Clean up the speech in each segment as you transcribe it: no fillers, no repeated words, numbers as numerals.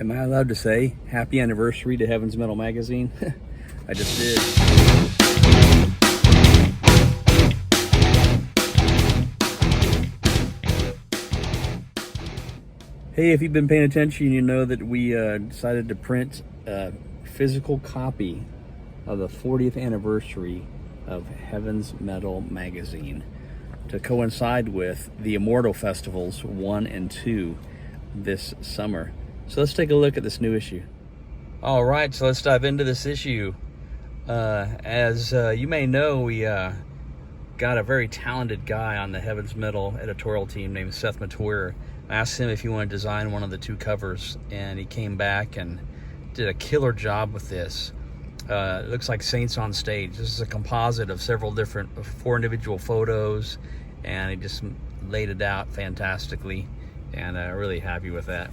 Am I allowed to say happy anniversary to Heaven's Metal Magazine? I just did. Hey, if you've been paying attention, you know that we decided to print a physical copy of the 40th anniversary of Heaven's Metal Magazine to coincide with the Immortal Festivals 1 and 2 this summer. So let's take a look at this new issue. All right, so let's dive into this issue. As you may know, we got a very talented guy on the Heaven's Metal editorial team named Seth Matuer. I asked him if he wanted to design one of the two covers, and he came back and did a killer job with this. It looks like Saints on Stage. This is a composite of several different, 4 individual photos, and he just laid it out fantastically, and really happy with that.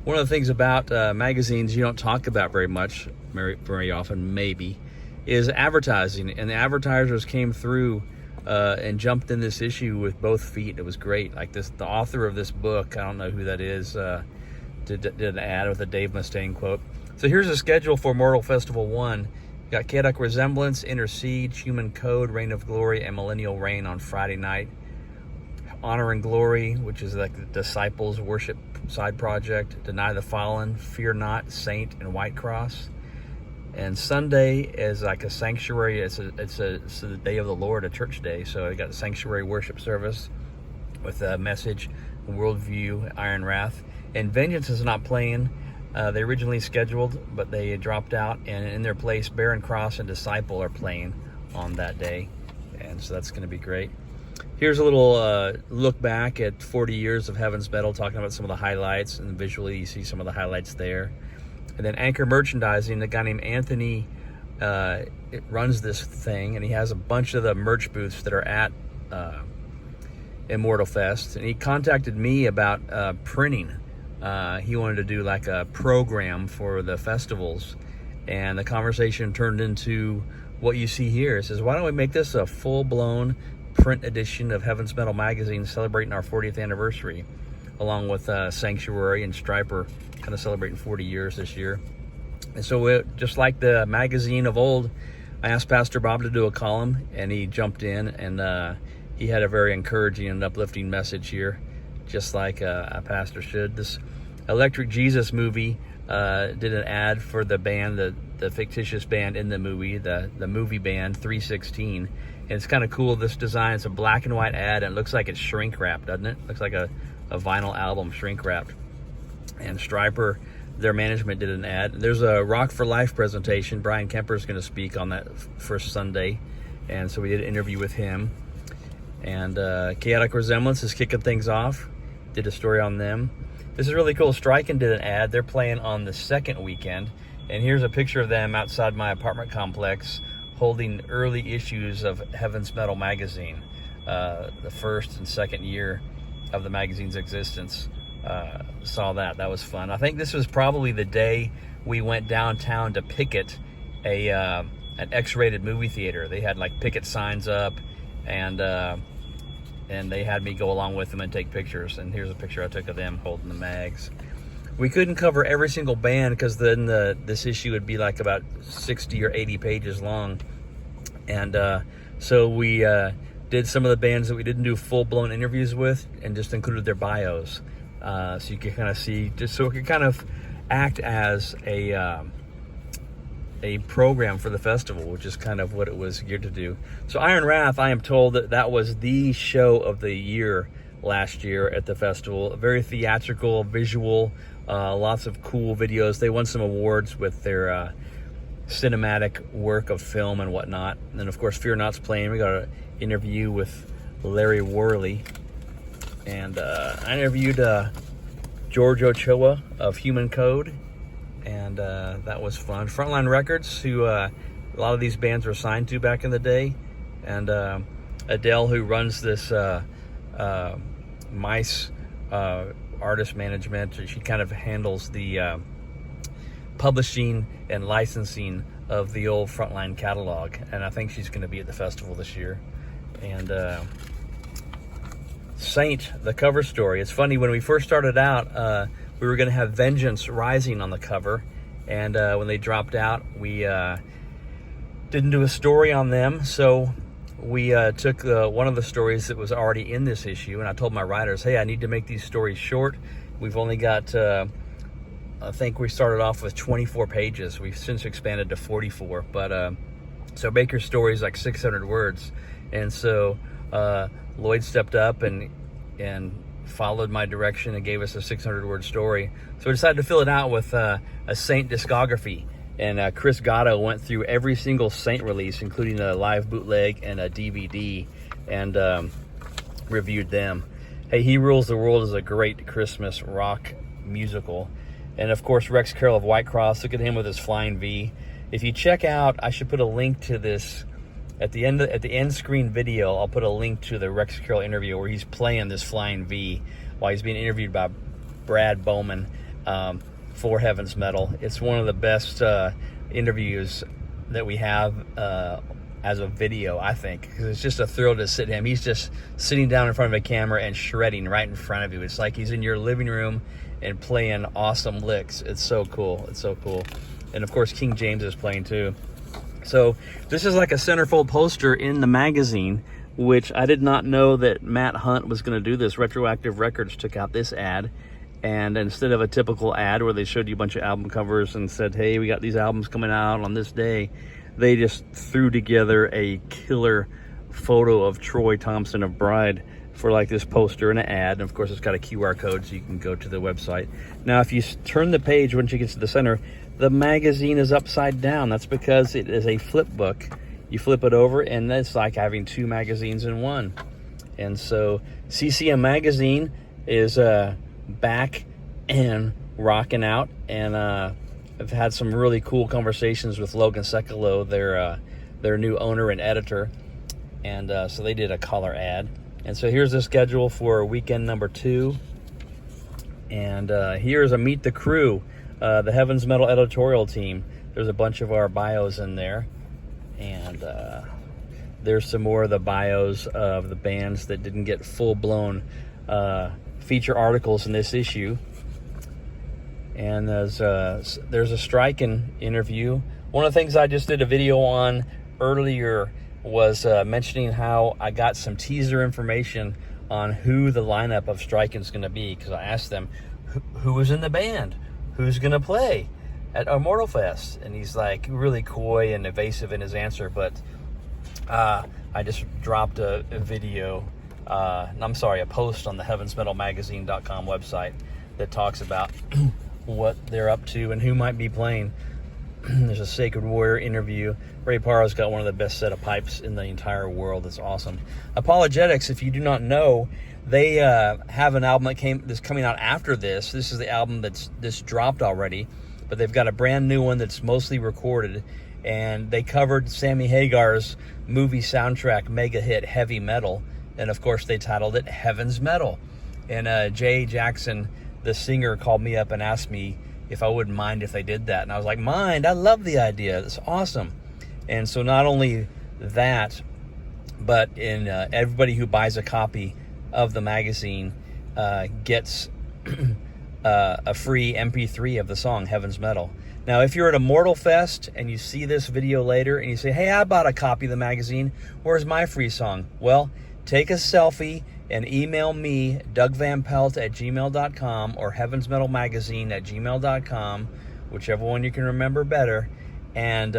One of the things about magazines you don't talk about very much, very often maybe, is advertising. And the advertisers came through and jumped in this issue with both feet. It was great. Like this, the author of this book, I don't know who that is, did an ad with a Dave Mustaine quote. So here's the schedule for Immortal Festival 1. You got Chaotic Resemblance, Intercede, Human Code, Reign of Glory, and Millennial Reign on Friday night. Honor and Glory, which is like the Disciples Worship side project. Deny the Fallen, Fear Not, Saint, and White Cross. And Sunday is like a sanctuary. It's the day of the Lord, a church day. So we got the sanctuary worship service with a message, worldview, Iron Wrath. And Vengeance is not playing. They originally scheduled, but they dropped out. And in their place, Barren Cross and Disciple are playing on that day. And so that's going to be great. Here's a little look back at 40 years of Heaven's Metal, talking about some of the highlights, and visually you see some of the highlights there. And then Anchor Merchandising, a guy named Anthony runs this thing, and he has a bunch of the merch booths that are at Immortal Fest. And he contacted me about printing. He wanted to do like a program for the festivals, and the conversation turned into what you see here. It says, why don't we make this a full-blown print edition of Heaven's Metal Magazine celebrating our 40th anniversary, along with Sanctuary and Striper kind of celebrating 40 years this year. And so just like the magazine of old, I asked Pastor Bob to do a column, and he jumped in, and he had a very encouraging and uplifting message here, just like a pastor should. This Electric Jesus movie did an ad for the band, the fictitious band in the movie, the movie band 316. And it's kind of cool, this design. It's a black and white ad, and it looks like it's shrink wrapped, doesn't it? Looks like a vinyl album shrink wrapped. And Striper, their management, did an ad. There's a Rock for Life presentation. Brian Kemper's going to speak on that first Sunday, and so we did an interview with him. And Chaotic Resemblance is kicking things off. Did a story on them. This is really cool. Striken did an ad. They're playing on the second weekend, and here's a picture of them outside my apartment complex holding early issues of Heaven's Metal Magazine, the first and second year of the magazine's existence. Saw that. That was fun. I think this was probably the day we went downtown to picket an X-rated movie theater. They had like picket signs up, and they had me go along with them and take pictures. And here's a picture I took of them holding the mags. We couldn't cover every single band because then this issue would be like about 60 or 80 pages long. And so we did some of the bands that we didn't do full-blown interviews with, and just included their bios. So you can kind of see, just so it could kind of act as a program for the festival, which is kind of what it was geared to do. So Iron Wrath, I am told that was the show of the year last year at the festival. Very theatrical, visual, lots of cool videos. They won some awards with their cinematic work of film and whatnot. And then of course Fear Not's playing. We got an interview with Larry Worley, and I interviewed George Ochoa of Human Code, and that was fun. Frontline Records, who a lot of these bands were signed to back in the day, and Adele, who runs this Mice artist management. She kind of handles the publishing and licensing of the old Frontline catalog, and I think she's going to be at the festival this year. And Saint, the cover story. It's funny, when we first started out, we were going to have Vengeance Rising on the cover, and when they dropped out, we didn't do a story on them, so we took one of the stories that was already in this issue, and I told my writers, hey, I need to make these stories short. We've only got, I think we started off with 24 pages. We've since expanded to 44, but so Baker's story is like 600 words, and so Lloyd stepped up and followed my direction and gave us a 600-word story. So we decided to fill it out with a Saint discography. And Chris Gatto went through every single Saint release, including a live bootleg and a DVD, and reviewed them. Hey, He Rules the World is a great Christmas rock musical. And of course, Rex Carroll of Whitecross, look at him with his flying V. If you check out, I should put a link to this at the end screen video. I'll put a link to the Rex Carroll interview where he's playing this flying V while he's being interviewed by Brad Bowman for Heaven's Metal. It's one of the best interviews that we have as a video, I think, because it's just a thrill to sit him. He's just sitting down in front of a camera and shredding right in front of you. It's like he's in your living room and playing awesome licks. It's so cool. It's so cool. And of course, King James is playing too. So this is like a centerfold poster in the magazine, which I did not know that Matt Hunt was going to do this. Retroactive Records took out this ad, and instead of a typical ad where they showed you a bunch of album covers and said, hey, we got these albums coming out on this day, they just threw together a killer photo of Troy Thompson of Bride for like this poster and an ad. And of course, it's got a QR code so you can go to the website. Now, if you turn the page, once you get to the center, the magazine is upside down. That's because it is a flip book. You flip it over, and it's like having two magazines in one. And so CCM Magazine is back and rocking out, and I've had some really cool conversations with Logan Sekulow, their new owner and editor, and so they did a color ad. And so here's the schedule for weekend number 2, and here's a meet the crew, the Heaven's Metal editorial team. There's a bunch of our bios in there, and there's some more of the bios of the bands that didn't get full-blown feature articles in this issue. And there's a striking interview. One of the things I just did a video on earlier was mentioning how I got some teaser information on who the lineup of Striking is going to be, because I asked them who was in the band, who's going to play at Immortal Fest, and he's like really coy and evasive in his answer. But I just dropped a video, a post on the heavensmetalmagazine.com website that talks about what they're up to and who might be playing. There's a Sacred Warrior interview. Ray Parra's got one of the best set of pipes in the entire world. It's awesome. Apologetics, if you do not know, they have an album that's coming out after this. This is the album this dropped already, but they've got a brand new one that's mostly recorded, and they covered Sammy Hagar's movie soundtrack mega hit Heavy Metal, and of course they titled it Heaven's Metal. And Jay Jackson, the singer, called me up and asked me if I wouldn't mind if they did that. And I was like, mind, I love the idea. It's awesome. And so not only that, but everybody who buys a copy of the magazine gets a free MP3 of the song Heaven's Metal. Now, if you're at Immortal Fest and you see this video later and you say, hey, I bought a copy of the magazine, where's my free song? Well, take a selfie and email me, dougvanpelt@gmail.com or heavensmetalmagazine@gmail.com, whichever one you can remember better, and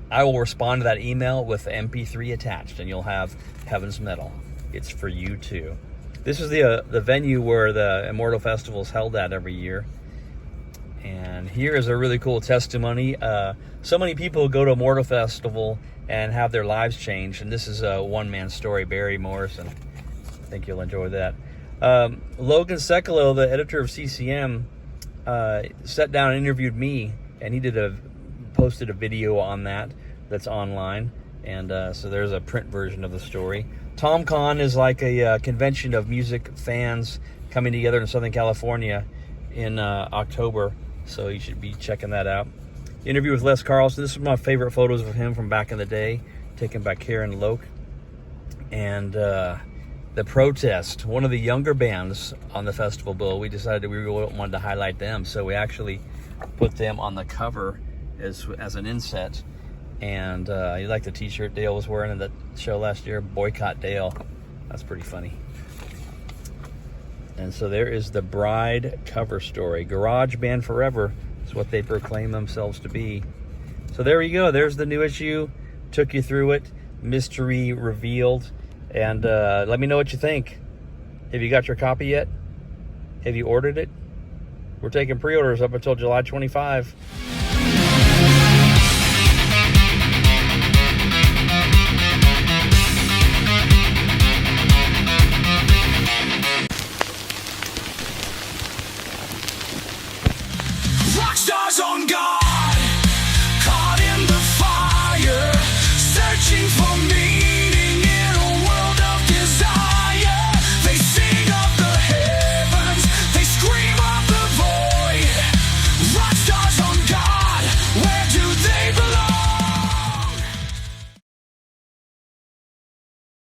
I will respond to that email with the MP3 attached, and you'll have Heaven's Metal. It's for you too. This is the venue where the Immortal Festival is held at every year. And here is a really cool testimony. So many people go to Immortal Festival and have their lives changed, and this is a one-man story, Barry Morrison. I think you'll enjoy that. Logan Sekulow, the editor of CCM, sat down and interviewed me, and he posted a video on that's online, and so there's a print version of the story. TomCon is like a convention of music fans coming together in Southern California in October, so you should be checking that out. Interview with Les Carlson. This is my favorite photos of him from back in the day, taken by Karen Loke. And The Protest, one of the younger bands on the festival bill. We decided we really wanted to highlight them, so we actually put them on the cover as an inset. And you like the t-shirt Dale was wearing in the show last year? Boycott Dale. That's pretty funny. And so there is the Bride cover story. Garage band forever is what they proclaim themselves to be. So there you go. There's the new issue. Took you through it. Mystery revealed. And let me know what you think. Have you got your copy yet? Have you ordered it? We're taking pre-orders up until July 25. Rock stars on God.